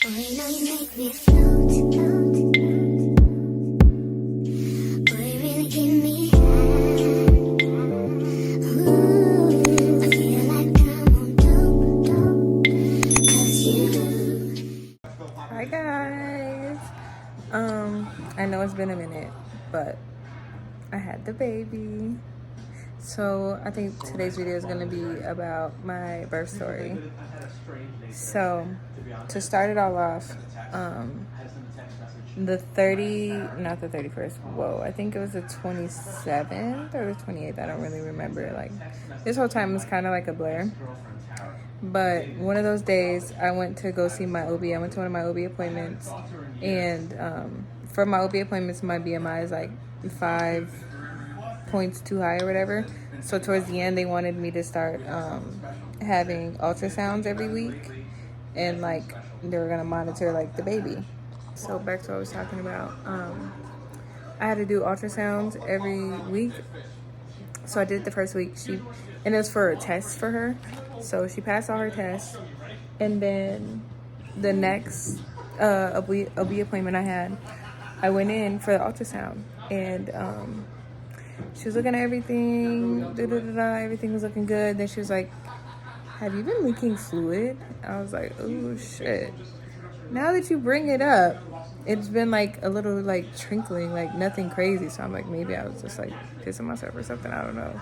you know you make me float, float. Boy, you really give me high. Ooh, I feel like I'm on dope, dope. 'Cause you. Hi guys. I know it's been a minute, but I had the baby. So I think today's video is gonna be about my birth story. So to start it all off, not the 31st, whoa, I think it was the 27th or the 28th, I don't really remember. Like, this whole time was kind of like a blur. But one of those days, I went to go see my OB. I went to one of my OB appointments, and for my OB appointments, my BMI is like 5 points too high or whatever. So towards the end, they wanted me to start having ultrasounds every week, and like they were gonna monitor like the baby. So back to what I was talking about. I had to do ultrasounds every week. So I did it the first week. And it was for a test for her. So she passed all her tests. And then the next OB appointment I had, I went in for the ultrasound. And she was looking at everything. Everything was looking good. Then she was like, have you been leaking fluid? I was like, oh shit. Now that you bring it up, it's been like a little like trickling, like nothing crazy. So I'm like, maybe I was just like pissing myself or something. I don't know.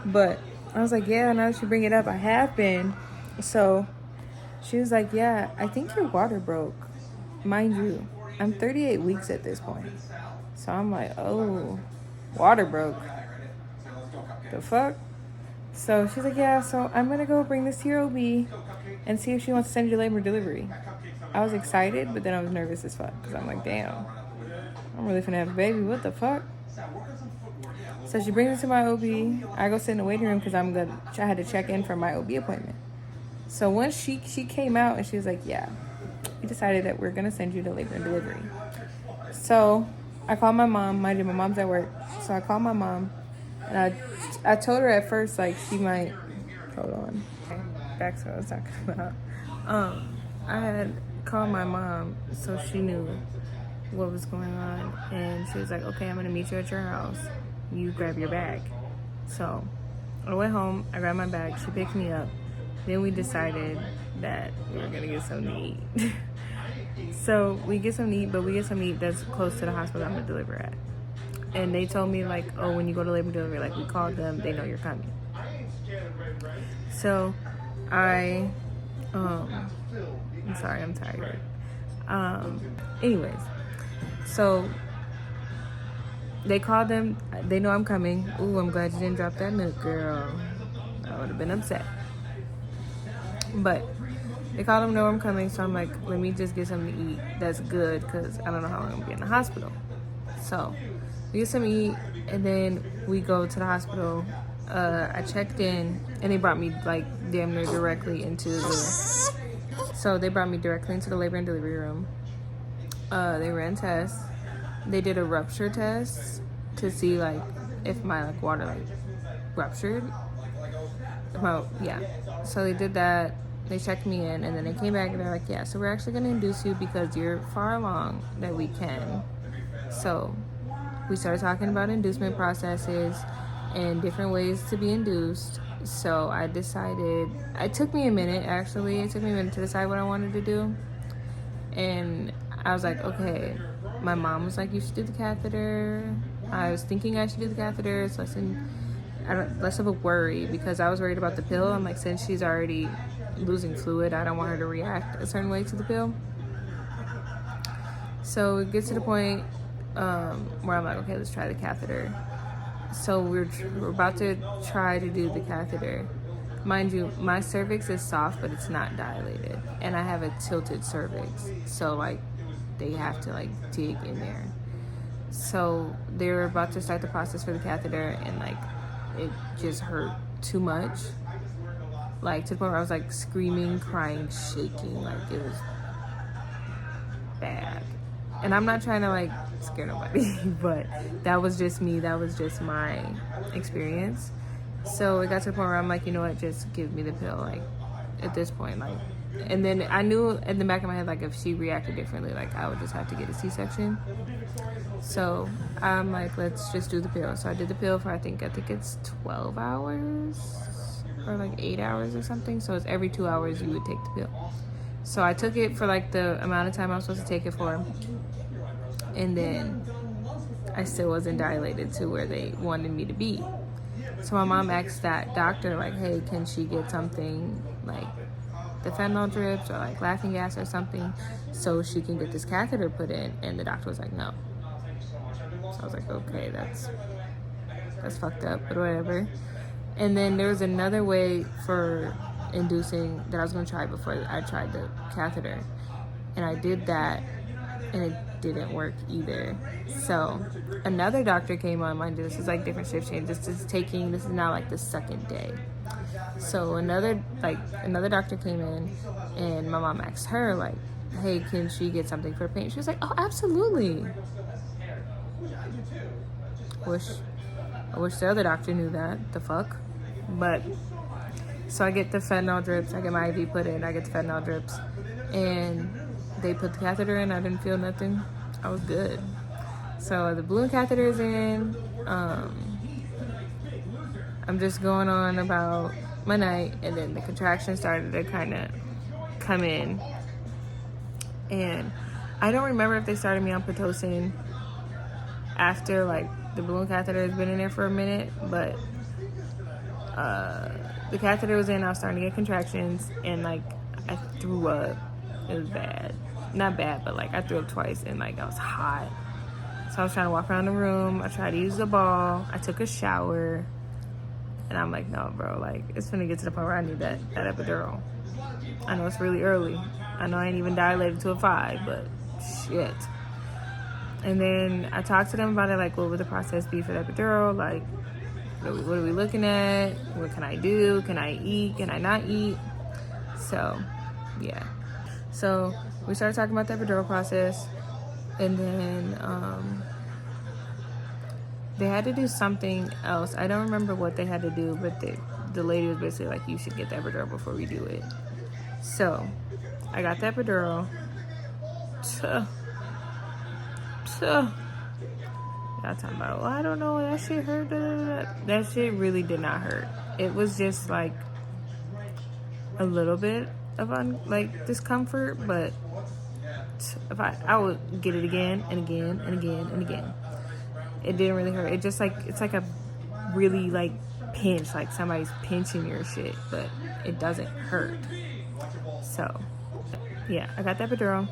But I was like, yeah, now that you bring it up, I have been. So she was like, yeah, I think your water broke. Mind you, I'm 38 weeks at this point. So I'm like, oh, water broke. The fuck? So she's like, yeah, so I'm going to go bring this to your OB and see if she wants to send you to labor and delivery. I was excited, but then I was nervous as fuck because I'm like, damn, I'm really finna have a baby. What the fuck? So she brings it to my OB. I go sit in the waiting room because I had to check in for my OB appointment. So once she came out and she was like, yeah, we decided that we're going to send you to labor and delivery. So I called my mom. Mind you, my mom's at work. So I called my mom. And I told her at first, like, she might... Hold on. Okay, back to what I was talking about. I had called my mom so she knew what was going on. And she was like, okay, I'm going to meet you at your house. You grab your bag. So I went home. I grabbed my bag. She picked me up. Then we decided that we were going to get something to eat. So we get something to eat, but we get something to eat that's close to the hospital I'm going to deliver at. And they told me, like, oh, when you go to labor and delivery, like, we called them, they know you're coming. So I'm sorry, I'm tired. Anyways, so they called them, they know I'm coming. Ooh, I'm glad you didn't drop that note, girl. I would have been upset. But they called them, know I'm coming, so I'm like, let me just get something to eat that's good, because I don't know how long I'm going to be in the hospital. So we get something to eat, and then we go to the hospital. I checked in, and they brought me, like, damn near directly into the... So they brought me directly into the labor and delivery room. They ran tests. They did a rupture test to see, like, if my, like, water, like, ruptured. Yeah. So they did that. They checked me in, and then they came back, and they're like, yeah, so we're actually going to induce you because you're far along that we can. So we started talking about inducement processes and different ways to be induced. So I decided, it took me a minute, actually. It took me a minute to decide what I wanted to do. And I was like, okay. My mom was like, you should do the catheter. I was thinking I should do the catheter. It's less of a worry because I was worried about the pill. I'm like, since she's already losing fluid, I don't want her to react a certain way to the pill. So it gets to the point where I'm like, okay, let's try the catheter. So we're about to try to do the catheter. Mind you, my cervix is soft, but it's not dilated. And I have a tilted cervix. So, like, they have to, like, dig in there. So they were about to start the process for the catheter, and, like, it just hurt too much. Like, to the point where I was, like, screaming, crying, shaking. Like, it was bad. And I'm not trying to, like, scare nobody, but that was just me. That was just my experience. So it got to the point where I'm like, you know what, just give me the pill. Like, at this point, like, And then I knew in the back of my head, like, if she reacted differently, like, I would just have to get a C-section. So I'm like, let's just do the pill. So I did the pill for I think it's 12 hours or like 8 hours or something. So it's every 2 hours you would take the pill. So I took it for like the amount of time I was supposed to take it for, and then I still wasn't dilated to where they wanted me to be. So my mom asked that doctor, like, hey, can she get something like the fentanyl drips or like laughing gas or something so she can get this catheter put in? And the doctor was like, no. So I was like, okay, that's fucked up, but whatever. And then there was another way for inducing that I was going to try before I tried the catheter, and I did that and it didn't work either. So another doctor came on. Mind you, this is like different shift change. This is now like the second day. So another doctor came in, and my mom asked her, like, hey, can she get something for pain? She was like, oh, absolutely. I wish the other doctor knew that. The fuck. But so I get the fentanyl drips, I get my IV put in, I get the fentanyl drips, and they put the catheter in. I didn't feel nothing. I was good. So the balloon catheter is in. I'm just going on about my night, and then the contractions started to kind of come in. And I don't remember if they started me on Pitocin after like the balloon catheter has been in there for a minute, but the catheter was in. I was starting to get contractions, and like I threw up. It was bad. Not bad, but like I threw up twice, and like I was hot. So I was trying to walk around the room. I tried to use the ball. I took a shower, and I'm like, no, bro, like it's gonna get to the point where I need that epidural. I know it's really early. I know I ain't even dilated to a 5, but shit. And then I talked to them about it, like, what would the process be for the epidural? Like, what are we looking at? What can I do? Can I eat? Can I not eat? So, yeah. So we started talking about the epidural process, and then they had to do something else. I don't remember what they had to do, but the lady was basically like, you should get the epidural before we do it. So I got the epidural. Y'all talking about, well, I don't know, that shit hurt. That shit really did not hurt. It was just like a little bit of discomfort, but if I would get it again and again and again and again. It didn't really hurt. It just like, it's like a really like pinch, like somebody's pinching your shit, but it doesn't hurt. So yeah, I got the epidural,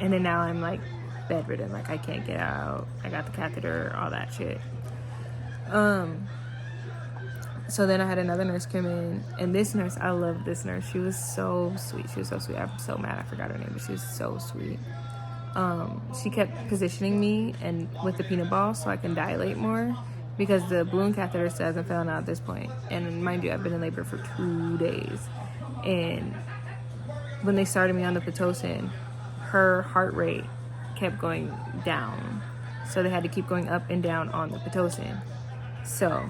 and then now I'm like bedridden, like I can't get out. I got the catheter, all that shit. So then I had another nurse come in, and this nurse, I love this nurse. She was so sweet. I'm so mad I forgot her name, but she was so sweet. She kept positioning me and with the peanut ball so I can dilate more, because the balloon catheter still hasn't fallen out at this point. And mind you, I've been in labor for 2 days. And when they started me on the Pitocin, her heart rate kept going down. So they had to keep going up and down on the Pitocin. So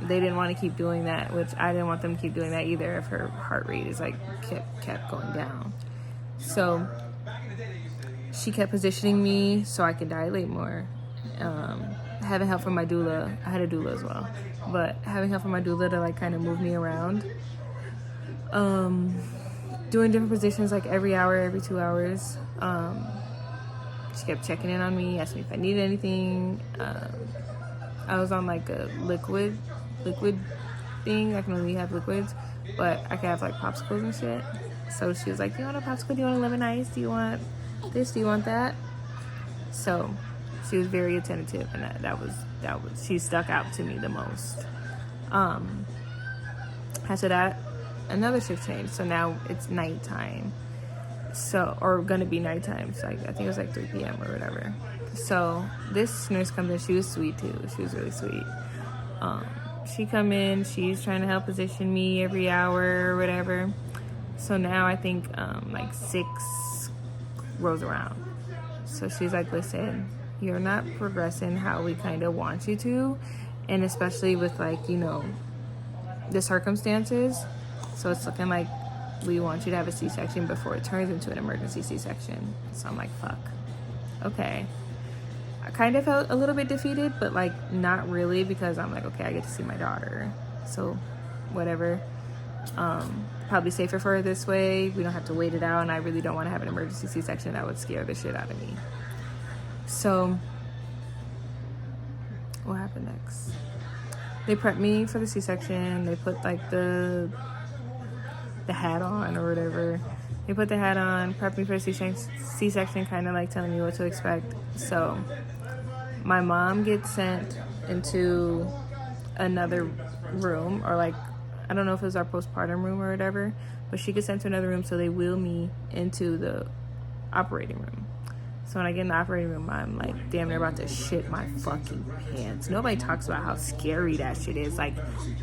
they didn't want to keep doing that, which I didn't want them to keep doing that either if her heart rate is like kept going down. So she kept positioning me so I could dilate more. Having help from my doula. I had a doula as well, but having help from my doula to like kind of move me around. Doing different positions like every hour, every 2 hours. She kept checking in on me, asking me if I needed anything. I was on like a liquid thing. I can only have liquids, but I can have like popsicles and shit. So she was like, do you want a popsicle? Do you want a lemon ice? Do you want this? Do you want that? So she was very attentive, and that was she stuck out to me the most. After that, another shift change. So now it's nighttime. So, or gonna be nighttime. So I think it was like 3 p.m. or whatever. So this nurse comes in. She was sweet too. She was really sweet. She come in. She's trying to help position me every hour or whatever. So now I think like 6 rolls around. So she's like, listen, you're not progressing how we kind of want you to, and especially with like, you know, the circumstances. So it's looking like we want you to have a C-section before it turns into an emergency C-section. So I'm like, fuck. Okay. I kind of felt a little bit defeated, but like not really, because I'm like, okay, I get to see my daughter. So whatever. Probably safer for her this way. We don't have to wait it out, and I really don't want to have an emergency C-section. That would scare the shit out of me. So what happened next? They prepped me for the C-section. They put like the hat on or whatever. They put the hat on, prepped me for the C-section, kind of like telling me what to expect. So my mom gets sent into another room, or like, I don't know if it was our postpartum room or whatever, but she gets sent to another room, so they wheel me into the operating room. So when I get in the operating room, I'm like damn near about to shit my fucking pants. Nobody talks about how scary that shit is. Like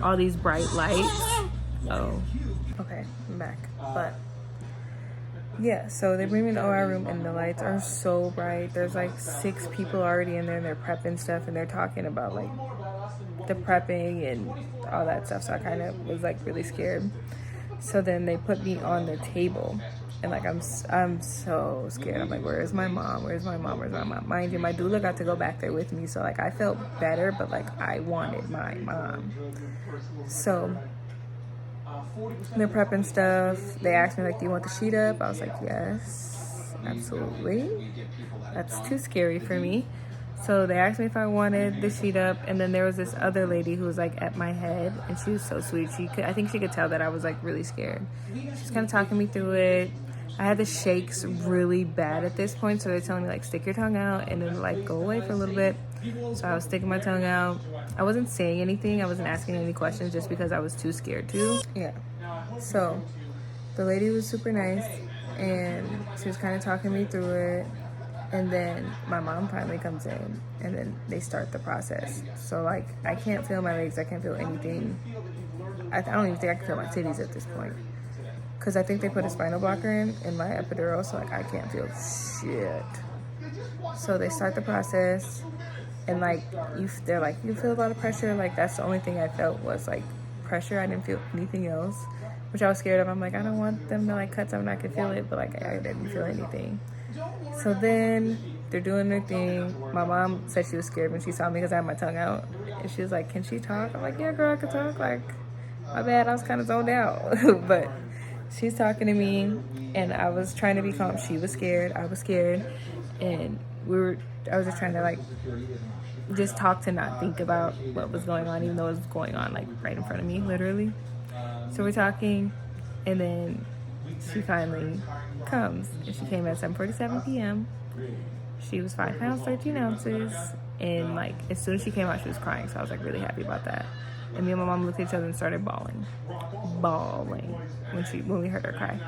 all these bright lights. Oh, okay, I'm back. But yeah, so they bring me in the OR room and the lights are so bright. There's like 6 people already in there and they're prepping stuff and they're talking about like the prepping and all that stuff. So I kind of was like really scared. So then they put me on the table and like I'm so scared. I'm like, where's my mom? Where's my mom? Where's my mom? Mind you, my doula got to go back there with me, so like I felt better, but like I wanted my mom. So they're prepping stuff. They asked me like, do you want the sheet up? I was like, yes, absolutely. That's too scary for me. So they asked me if I wanted the sheet up, and then there was this other lady who was like at my head, and she was so sweet. I think she could tell that I was like really scared. She's kind of talking me through it. I had the shakes really bad at this point, so they're telling me like stick your tongue out and then like go away for a little bit. So I was sticking my tongue out. I wasn't saying anything. I wasn't asking any questions just because I was too scared to. Yeah. So the lady was super nice, and she was kind of talking me through it. And then my mom finally comes in, and then they start the process. So like I can't feel my legs. I can't feel anything. I don't even think I can feel my titties at this point, because I think they put a spinal blocker in my epidural, so like I can't feel shit. So they start the process, and like they're like, you feel a lot of pressure. Like that's the only thing I felt was like pressure. I didn't feel anything else, which I was scared of. I'm like, I don't want them to like cut something I could feel it, but like I didn't feel anything. So then they're doing their thing. My mom said she was scared when she saw me because I had my tongue out, and she was like, can she talk? I'm like, yeah, girl, I can talk. Like, my bad, I was kind of zoned out. But she's talking to me, and I was trying to be calm. She was scared, I was scared, and I was just trying to like just talk to not think about what was going on, even though it was going on like right in front of me, literally. So we're talking, and then she finally comes, and she came at 7:47 p.m. She was 5 pounds 13 ounces, and like as soon as she came out, she was crying. So I was like really happy about that. And me and my mom looked at each other and started bawling when we heard her cry.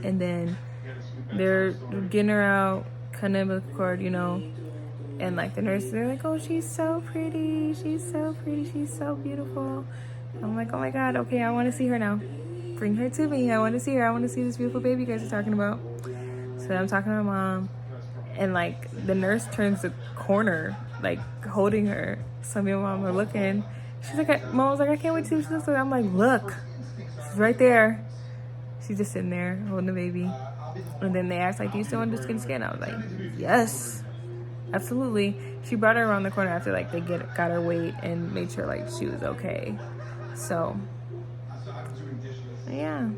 And then they're getting her out, cutting the umbilical cord, you know, and like the nurses, they're like, oh, she's so pretty, she's so pretty, she's so beautiful. I'm like, oh my god, okay, I want to see her now. Bring her to me. I want to see her. I want to see this beautiful baby you guys are talking about. So I'm talking to my mom, and like the nurse turns the corner, like holding her. So me and my mom are looking. She's like, mom was like, I can't wait to see what she looks like. I'm like, look, she's right there. She's just sitting there holding the baby. And then they asked like, do you still want to do skin to skin? I was like, yes, absolutely. She brought her around the corner after like they got her weight and made sure like she was okay. So yeah,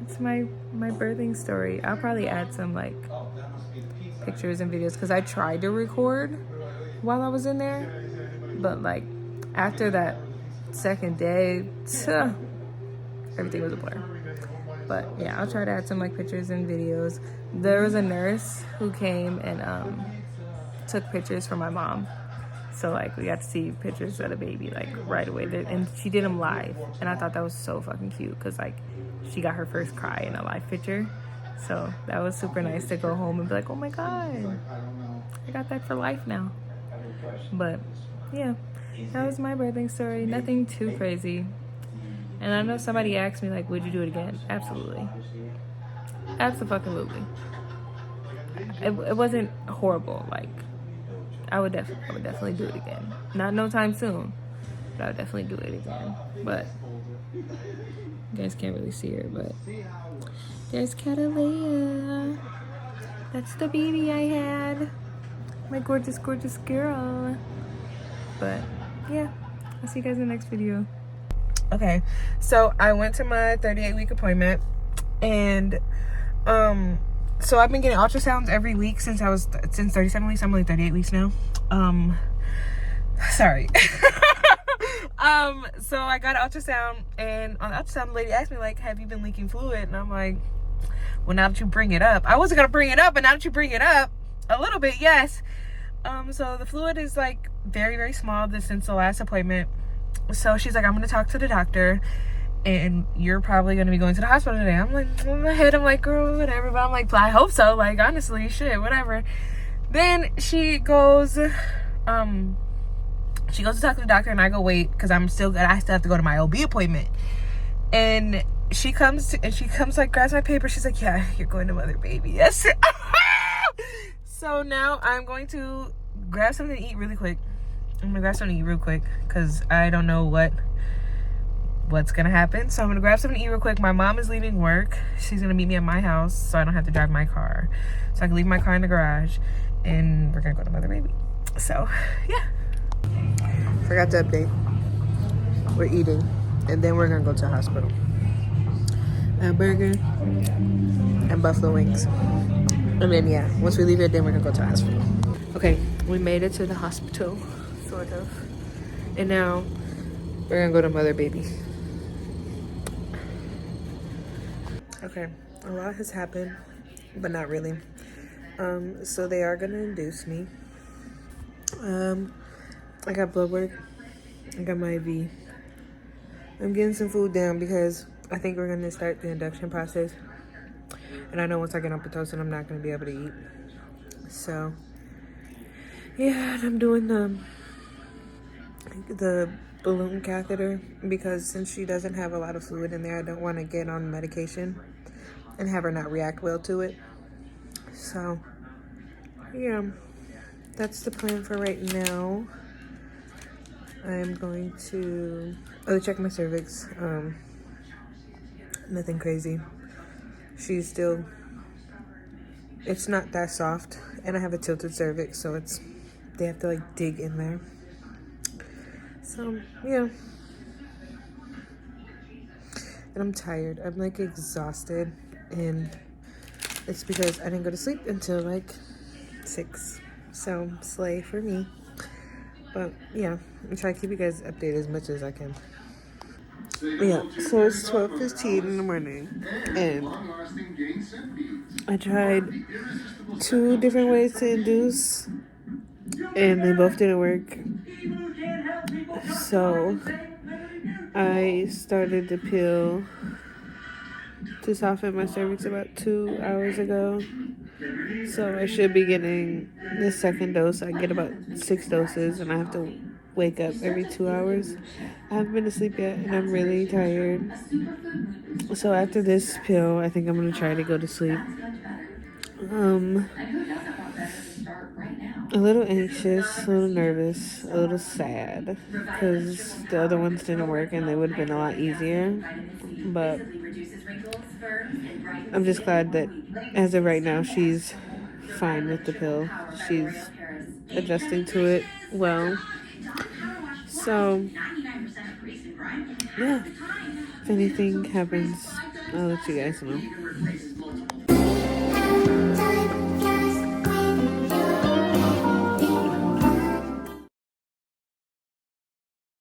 it's my birthing story. I'll probably add some like pictures and videos, because I tried to record while I was in there, but like after that second day, everything was a blur. But yeah, I'll try to add some like pictures and videos. There was a nurse who came and took pictures for my mom. So like we got to see pictures of the baby like right away, and she did them live, and I thought that was so fucking cute, because like she got her first cry in a live picture. So that was super nice to go home and be like, oh my god, I got that for life now. But yeah, that was my birthing story. Nothing too crazy. And I know somebody asked me like, would you do it again? Absolutely, absolutely. It wasn't horrible. Like I would definitely do it again. Not no time soon, but I would definitely do it again. But You guys can't really see her, but there's Catalina. That's the baby I had. My gorgeous, gorgeous girl. But yeah, I'll see you guys in the next video. Okay, so I went to my 38-week appointment, and so I've been getting ultrasounds every week since 37 weeks. I'm only 38 weeks now. Sorry. So I got an ultrasound, and on the ultrasound, the lady asked me, like, have you been leaking fluid? And I'm like, well, now that you bring it up, I wasn't gonna bring it up, but now that you bring it up, a little bit, yes. So the fluid is like very, very small since the last appointment. So she's like, I'm gonna talk to the doctor, and you're probably gonna be going to the hospital today. I'm like, in my head, I'm like, girl, whatever. But I'm like, I hope so. Like, honestly, shit, whatever. Then she goes to talk to the doctor, and I go wait because I still have to go to my OB appointment. And she comes like, grabs my paper. She's like, yeah, you're going to mother baby. Yes. So now I'm going to grab something to eat really quick. I'm gonna grab something to eat real quick because I don't know what's gonna happen. So I'm gonna grab something to eat real quick. My mom is leaving work. She's gonna meet me at my house so I don't have to drive my car. So I can leave my car in the garage, and we're gonna go to mother baby. So yeah. Forgot to update. We're eating, and then we're gonna go to the hospital. A burger and buffalo wings. And then yeah, once we leave here, then we're gonna go to the hospital. Okay, we made it to the hospital, sort of. And now we're gonna go to mother baby. Okay, a lot has happened, but not really. So they are gonna induce me. I got blood work. I got my IV. I'm getting some food down because I think we're gonna start the induction process. And I know once I get on Pitocin, I'm not gonna be able to eat. So yeah, and I'm doing the balloon catheter because since she doesn't have a lot of fluid in there, I don't want to get on medication and have her not react well to it. So yeah, that's the plan for right now. I'm going to check my cervix. Nothing crazy. She's still, it's not that soft, and I have a tilted cervix, so they have to like dig in there. So yeah, and I'm tired. I'm like exhausted, and it's because I didn't go to sleep until like 6. So slay for me. But yeah, I'm trying to keep you guys updated as much as I can. Yeah, so it's 12:15 in the morning, and I tried 2 different ways to induce, and they both didn't work. So I started the pill to soften my cervix about 2 hours ago. So I should be getting the second dose. I get about 6 doses, and I have to wake up every 2 hours. I haven't been to sleep yet, and I'm really tired. So after this pill, I think I'm gonna try to go to sleep. A little anxious, a little nervous, a little sad because the other ones didn't work and they would have been a lot easier. But I'm just glad that as of right now, she's fine with the pill. She's adjusting to it well. So yeah, if anything happens, I'll let you guys know.